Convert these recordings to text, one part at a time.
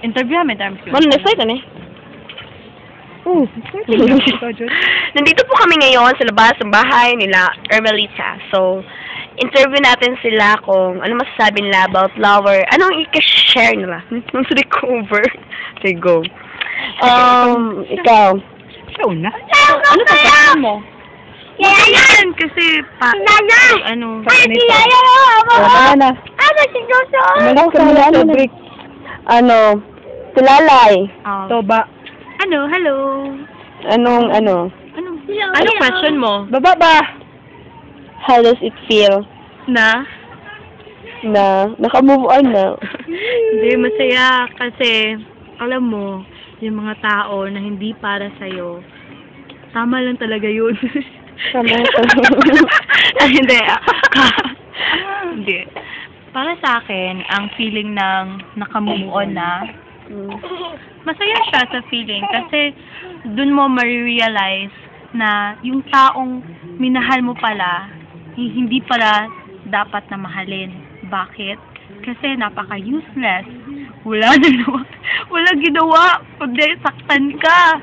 Interview namin, terms yun. Ano, na-start ka na Nandito po kami ngayon sa labas ng bahay nila, Ermelita. So, interview natin sila kung ano masasabi nila about flower. Anong i-share nila? Nung recover. Okay, go. Ikaw. Ikaw na? Ano sasabihin mo? Yan, kasi ano? Wala na. Ano? Tulalay. Toba. Ano? Hello? Anong Ano question mo? Baba ba? How does it feel? Na? Naka-move on na. Hindi, masaya kasi, alam mo, yung mga tao na hindi para sa'yo, tama lang talaga yun. Tama. Ay, hindi. Hindi. Para sa akin, ang feeling ng naka-move on na, masaya siya sa feeling kasi dun mo ma-realize na yung taong minahal mo pala, hindi pala dapat na mahalin. Bakit? Kasi napaka-useless. Walang ginawa, kundi saktan ka.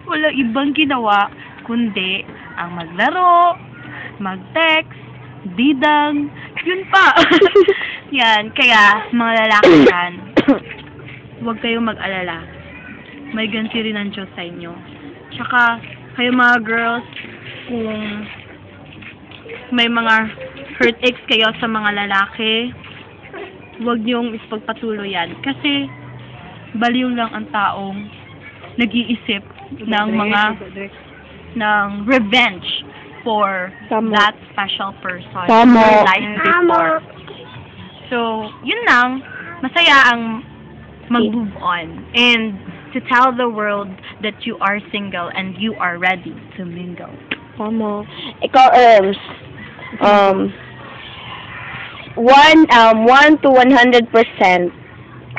Walang ibang ginawa, kundi ang maglaro, mag-text, didang, yun pa. Yan, kaya mga lalaki yan, huwag kayong mag-alala. May ganti rin ang Diyos sa inyo. Tsaka, kayo mga girls, kung may mga heartaches kayo sa mga lalaki, huwag niyong ipagpatuloy yan. Kasi, baliw lang ang taong nag-iisip ng revenge for that special person in your life before. So, yun lang. Masaya ang mag-move on. And to tell the world that you are single and you are ready to mingle. Tama. Ikaw, 1 to 100%.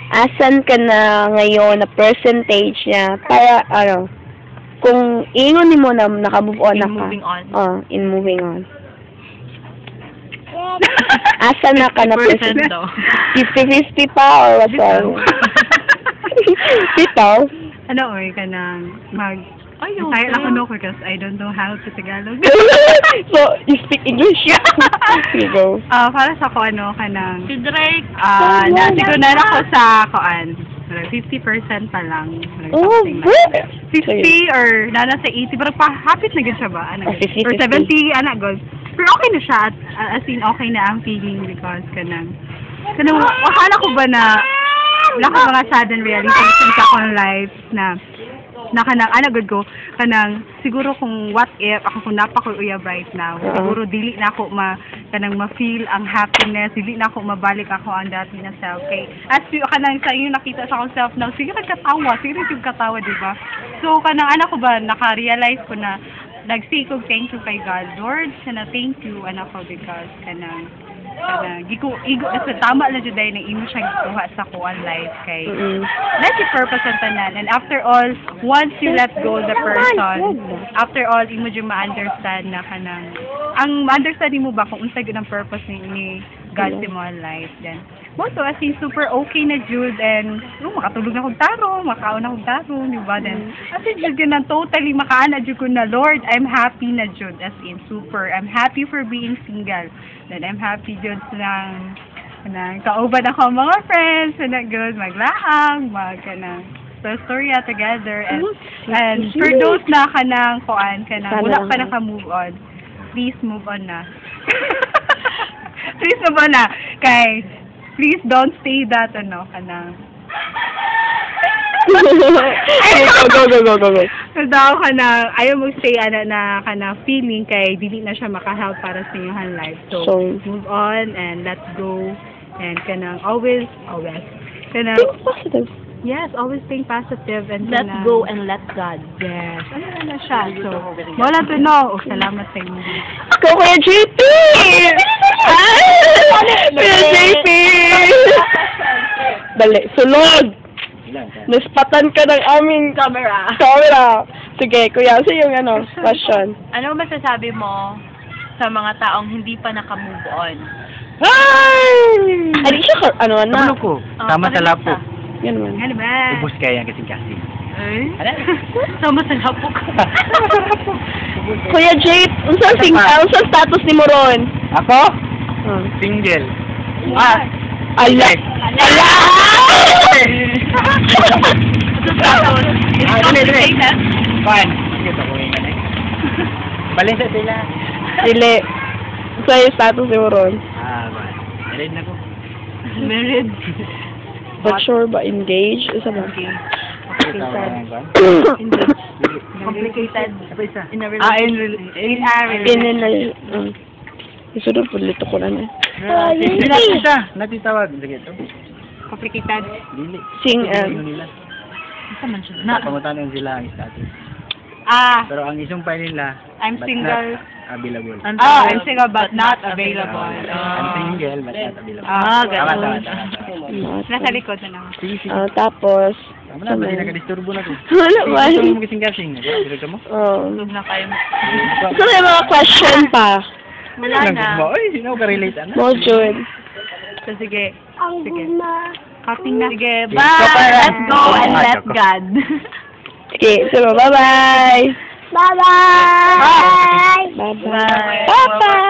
Asan ka na ngayon na percentage niya para, kung ingon mo na naka-move on na ka. In moving on. Asa na ka na percent? 50-50 pa or what? Bitaw? Ano, ka na Kaya ako no, because I don't know how to Tagalog. So, you speak English? You go. Para sa ko, ka na Si Drake. siguro na ako sa 50% pa lang. Oh, like 50 or nasa 80, pero hapit na siya ba? Or 70, goals. Pero okay na siya, as in okay na ang feeling because akala ko ba na wala ka mga sudden realizations sa akong life na good ko, siguro kung what if, ako kung napaka-uyab right now, siguro dili na ako ma-feel ang happiness, dili na ako mabalik ako ang dati na self. Okay? As sa inyo nakita sa akong self now, sige yung katawa, diba? So, ko ba, naka-realize ko na, nag-say ko thank you kay God. Lord, thank you, because, kasi tama lang dyan dahil na imo siya gikuha sa kuwan life kay that's the purpose ng tanan. And after all, once you let go the person, after all, imo dyan ma-understand na ang ma-understand mo ba kung unsa gyud ang purpose ni God sa mo life, then moto as in super okay na Jude, and makatulog na kong tarong, makaon na kong tarong, diba? Then as in Jude yun totally makaana Jude ko na, Lord, I'm happy na Jude, as in super, I'm happy for being single, then I'm happy Jude kauban ako mga friends, na good, maglaang, storya together, and for those na wala pa naka-move on, please move on na. Please move on na, please don't stay that, Go. Daw ayaw mo stay feeling kay dili na siya maka-help para sa inyong life. So, move on and let's go. And always positive. Yes, always think positive and let go and let God. Yes. Na siya. So, wala to know. Salamat sa inyo. Ako, Kuya JP! Kuya JP! Dali, sunod! Naspatan ka ng aming camera. Sige, Kuya, sa yung question. Ano masasabi mo sa mga taong hindi pa naka-move on? Ay! Ay, siya Ano ko? Tama sa lapo. Ganun. Ano ba? Ubus kaya yan kasi. Ay? Ano? Sama sa hapok. Kuya Jake, unsa status ni mo ron? Ako? Single. Ah! Ala! Ala! Fine. Sige, ako yung ganay. Balin sa sila. Dili. Unsa yung status ni mo ron? Ba. Married na ko. Married. Not sure ba? Engaged? Isa ba? Complicated. In a Isunod po dito ko na na. Isa. Natitawag. Sige ito. Complicated. Dili. Sing, nila. Isa man siya. Pangutanong sila ang status. Pero ang isang pa nila, I'm but single. not available. I'm single but not available. I'm single but not available. Ganun. Tama. Nasa likod na lang. Sige, sige. Tapos, Tama na, bali nakadisturbo na to. wala ba? Gusto mo kasing-kasing. Dito mo? Tulog na kayo. So, may mga question pa. Wala na. Ay, sino ka relate na? Mo, June. So, sige. Sige. Cutting na. Sige, Sige, bye! Let's go and Choco. let God. Okay, so bye-bye! Bye-bye! Bye-bye! Bye-bye!